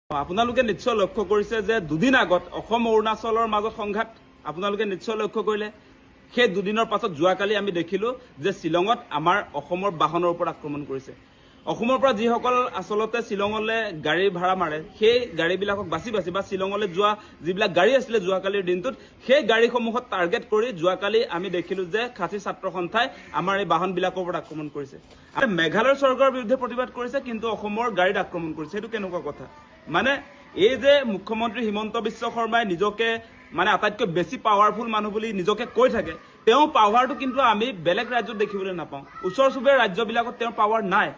আপোনালোকে নিশ্চয় লক্ষ্য কৰিছে যে দুদিন আগত অসম অৰুণাচলৰ মাজত সংঘাত আপোনালোকে নিশ্চয় লক্ষ্য কৰিলে সেই দুদিনৰ পাছত যোৱাকালি আমি দেখিলো যে শ্বিলঙত আমাৰ অসমৰ বাহনৰ ওপৰত আক্ৰমণ কৰিছে অসমৰ পৰা যিসকল আচলতে শ্বিলঙলৈ গাড়ী ভাড়া মাৰে সেই গাড়ীবিলাকক বাছি বাছি বা শ্বিলঙলৈ যোৱা যিবিলাক গাড়ী আছিলে যোৱাকালিৰ দিনটোত সেই গাড়ীসমূহত টাৰ্গেট কৰি যোৱাকালি আমি দেখিলো যে খাচী ছাত্ৰ সন্থাই আমাৰ এই বাহনবিলাকৰ ওপৰত আক্ৰমণ কৰিছে আৰু মেঘালয় চৰকাৰৰ বিৰুদ্ধে প্ৰতিবাদ কৰিছে কিন্তু অসমৰ গাড়ীত আক্ৰমণ কৰিছে সেইটো কেনেকুৱা কথা মানে এই যে মুখ্যমন্ত্ৰী হিমন্ত বিশ্ব শৰ্মাই নিজকে মানে আটাইতকৈ বেছি পাৱাৰফুল মানুহ বুলি নিজকে কৈ থাকে তেওঁ পাৱাৰটো কিন্তু আমি বেলেগ ৰাজ্যত দেখিবলৈ নাপাওঁ ওচৰ চুবুৰীয়া ৰাজ্যবিলাকত তেওঁৰ পাৱাৰ নাই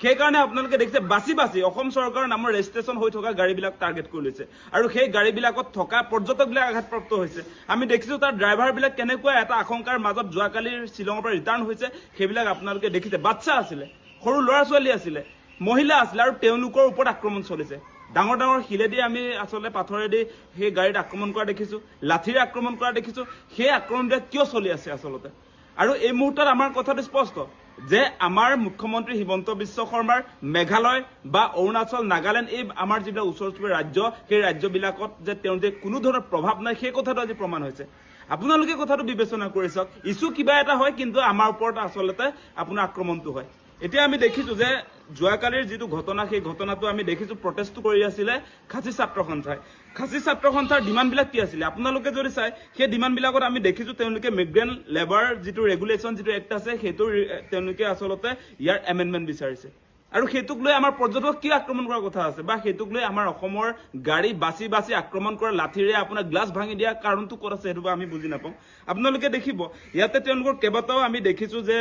সেইকাৰণে আপোনালোকে দেখিছে বাছি বাছি অসম চৰকাৰৰ নামৰ ৰেজিষ্ট্ৰেশ্যন হৈ থকা গাড়ীবিলাক টাৰ্গেট কৰি লৈছে আৰু সেই গাড়ীবিলাকত থকা পৰ্যটকবিলাক আঘাতপ্ৰাপ্ত হৈছে আমি দেখিছোঁ তাৰ ড্ৰাইভাৰবিলাক কেনেকুৱা এটা আশংকাৰ মাজত যোৱাকালি শ্বিলঙৰ পৰা ৰিটাৰ্ণ হৈছে সেইবিলাক আপোনালোকে দেখিছে বাচ্চা আছিলে সৰু ল'ৰা ছোৱালী আছিলে মহিলা আছিলে আৰু তেওঁলোকৰ ওপৰত আক্ৰমণ চলিছে ডাঙৰ ডাঙৰ শিলেদি আমি আচলতে পাথৰেদি সেই গাড়ীত আক্ৰমণ কৰা দেখিছোঁ লাঠিৰে আক্ৰমণ কৰা দেখিছোঁ সেই আক্ৰমণবিলাক কিয় চলি আছে আচলতে আৰু এই মুহূৰ্তত আমাৰ কথাটো স্পষ্ট যে আমাৰ মুখ্যমন্ত্ৰী হিমন্ত বিশ্ব শৰ্মাৰ মেঘালয় বা অৰুণাচল নাগালেণ্ড এই আমাৰ যিবিলাক ওচৰ চুবুৰীয়া ৰাজ্য সেই ৰাজ্যবিলাকত যে তেওঁৰ যে কোনো ধৰণৰ প্ৰভাৱ নাই সেই কথাটো আজি প্ৰমাণ হৈছে আপোনালোকে কথাটো বিবেচনা কৰি চাওক ইছ্যু কিবা এটা হয় কিন্তু আমাৰ ওপৰত আচলতে আপোনাৰ আক্ৰমণটো হয় এতিয়া আমি দেখিছোঁ যে যোৱাকালিৰ যিটো ঘটনা সেই ঘটনাটো আমি দেখিছোঁ প্ৰটেষ্টটো কৰি আছিলে খাচী ছাত্ৰ সন্থাই খাচী ছাত্ৰ সন্থাৰ ডিমাণ্ডবিলাক কি আছিলে আপোনালোকে যদি চাই সেই ডিমাণ্ডবিলাকত আমি দেখিছোঁ তেওঁলোকে মিগ্ৰেণ্ট লেবাৰ যিটো ৰেগুলেশ্যন যিটো এক্ট আছে সেইটো তেওঁলোকে আচলতে ইয়াৰ এমেণ্ডমেণ্ট বিচাৰিছে আৰু সেইটোক লৈ আমাৰ পৰ্যটক কি আক্ৰমণ কৰাৰ কথা আছে বা সেইটোক লৈ আমাৰ অসমৰ গাড়ী বাছি বাছি আক্ৰমণ কৰা লাঠিৰে আপোনাৰ গ্লাছ ভাঙি দিয়া কাৰণটো ক'ত আছে সেইটো আমি বুজি নাপাওঁ আপোনালোকে দেখিব ইয়াতে তেওঁলোকৰ কেইবাটাও আমি দেখিছোঁ যে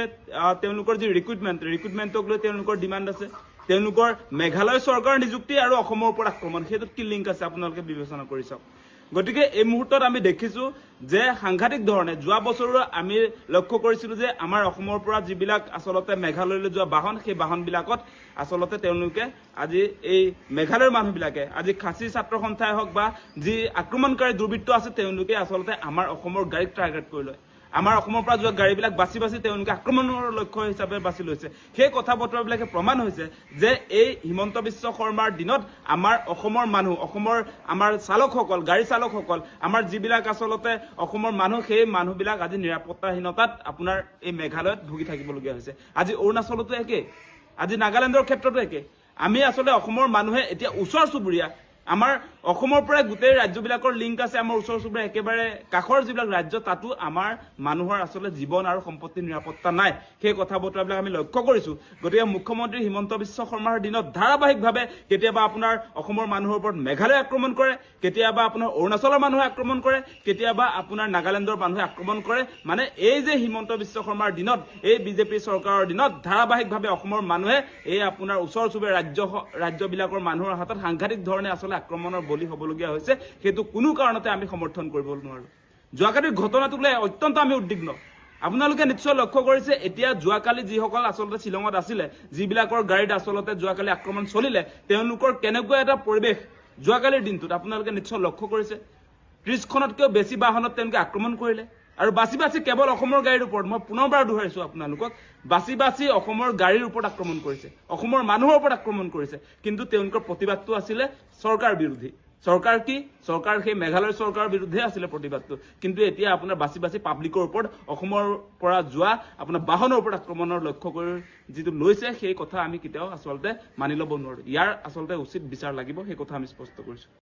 তেওঁলোকৰ যি ৰিক্ৰুটমেণ্টক লৈ তেওঁলোকৰ ডিমাণ্ড আছে তেওঁলোকৰ মেঘালয় চৰকাৰৰ নিযুক্তি আৰু অসমৰ ওপৰত আক্ৰমণ সেইটোত কি লিংক আছে আপোনালোকে বিবেচনা কৰি চাওক গতিকে এই মুহূৰ্তত আমি দেখিছোঁ যে সাংঘাতিক ধৰণে যোৱা বছৰো আমি লক্ষ্য কৰিছিলোঁ যে আমাৰ অসমৰ পৰা যিবিলাক আচলতে মেঘালয়লৈ যোৱা বাহন সেই বাহনবিলাকত আচলতে তেওঁলোকে আজি এই মেঘালয়ৰ মানুহবিলাকে আজি খাচী ছাত্ৰ সন্থাই হওক বা যি আক্ৰমণকাৰী দুৰ্বৃত্ত আছে তেওঁলোকে আচলতে আমাৰ অসমৰ গাড়ীক টাৰ্গেট কৰি লয় আমাৰ অসমৰ পৰা যোৱা গাড়ীবিলাক বাছি বাছি তেওঁলোকে আক্ৰমণৰ লক্ষ্য হিচাপে বাছি লৈছে সেই কথা বতৰাবিলাকে প্ৰমাণ হৈছে যে এই হিমন্ত বিশ্ব শৰ্মাৰ দিনত আমাৰ অসমৰ মানুহ অসমৰ আমাৰ চালকসকল গাড়ী চালকসকল আমাৰ যিবিলাক আচলতে অসমৰ মানুহ সেই মানুহবিলাক আজি নিৰাপত্তাহীনতাত আপোনাৰ এই মেঘালয়ত ভুগি থাকিবলগীয়া হৈছে আজি অৰুণাচলতো একে আজি নাগালেণ্ডৰ ক্ষেত্ৰতো একে আমি আচলতে অসমৰ মানুহে এতিয়া ওচৰ চুবুৰীয়া আমাৰ অসমৰ পৰা গোটেই ৰাজ্যবিলাকৰ লিংক আছে আমাৰ ওচৰ চুবুৰীয়া একেবাৰে কাষৰ যিবিলাক ৰাজ্য তাতো আমাৰ মানুহৰ আচলতে জীৱন আৰু সম্পত্তিৰ নিৰাপত্তা নাই সেই কথা বতৰাবিলাক আমি লক্ষ্য কৰিছোঁ গতিকে মুখ্যমন্ত্ৰী হিমন্ত বিশ্ব শৰ্মাৰ দিনত ধাৰাবাহিকভাৱে কেতিয়াবা আপোনাৰ অসমৰ মানুহৰ ওপৰত মেঘালয় আক্ৰমণ কৰে কেতিয়াবা আপোনাৰ অৰুণাচলৰ মানুহে আক্ৰমণ কৰে কেতিয়াবা আপোনাৰ নাগালেণ্ডৰ মানুহে আক্ৰমণ কৰে মানে এই যে হিমন্ত বিশ্ব শৰ্মাৰ দিনত এই বিজেপি চৰকাৰৰ দিনত ধাৰাবাহিকভাৱে অসমৰ মানুহে এই আপোনাৰ ওচৰ চুবুৰীয়া ৰাজ্যবিলাকৰ মানুহৰ হাতত সাংঘাতিক ধৰণে আচলতে আক্ৰমণৰ বলি হ'বলগীয়া হৈছে সেইটো কোনো কাৰণতে আমি সমৰ্থন কৰিব নোৱাৰোঁ যোৱাকালিৰ ঘটনাটোক লৈ অত্যন্ত আমি উদ্বিগ্ন আপোনালোকে নিশ্চয় লক্ষ্য কৰিছে এতিয়া যোৱাকালি যিসকল আচলতে শ্বিলঙত আছিলে যিবিলাকৰ গাড়ীত আচলতে যোৱাকালি আক্ৰমণ চলিলে তেওঁলোকৰ কেনেকুৱা এটা পৰিৱেশ যোৱাকালিৰ দিনটোত আপোনালোকে নিশ্চয় লক্ষ্য কৰিছে 30খনতকৈও বেছি বাহনত তেওঁলোকে আক্ৰমণ কৰিলে আৰু বাছি বাছি কেৱল অসমৰ গাড়ীৰ ওপৰত মই পুনৰবাৰ দোহাৰিছোঁ আপোনালোকক বাছি বাছি অসমৰ গাড়ীৰ ওপৰত আক্ৰমণ কৰিছে অসমৰ মানুহৰ ওপৰত আক্ৰমণ কৰিছে কিন্তু তেওঁলোকৰ প্ৰতিবাদটো আছিলে চৰকাৰ বিৰোধী চৰকাৰ কি চৰকাৰ সেই মেঘালয় চৰকাৰৰ বিৰুদ্ধে আছিলে প্ৰতিবাদটো কিন্তু এতিয়া আপোনাৰ বাছি বাছি পাব্লিকৰ ওপৰত অসমৰ পৰা যোৱা আপোনাৰ বাহনৰ ওপৰত আক্ৰমণৰ লক্ষ্য কৰি যিটো লৈছে সেই কথা আমি কেতিয়াও আচলতে মানি ল'ব নোৱাৰোঁ ইয়াৰ আচলতে উচিত বিচাৰ লাগিব সেই কথা আমি স্পষ্ট কৰিছোঁ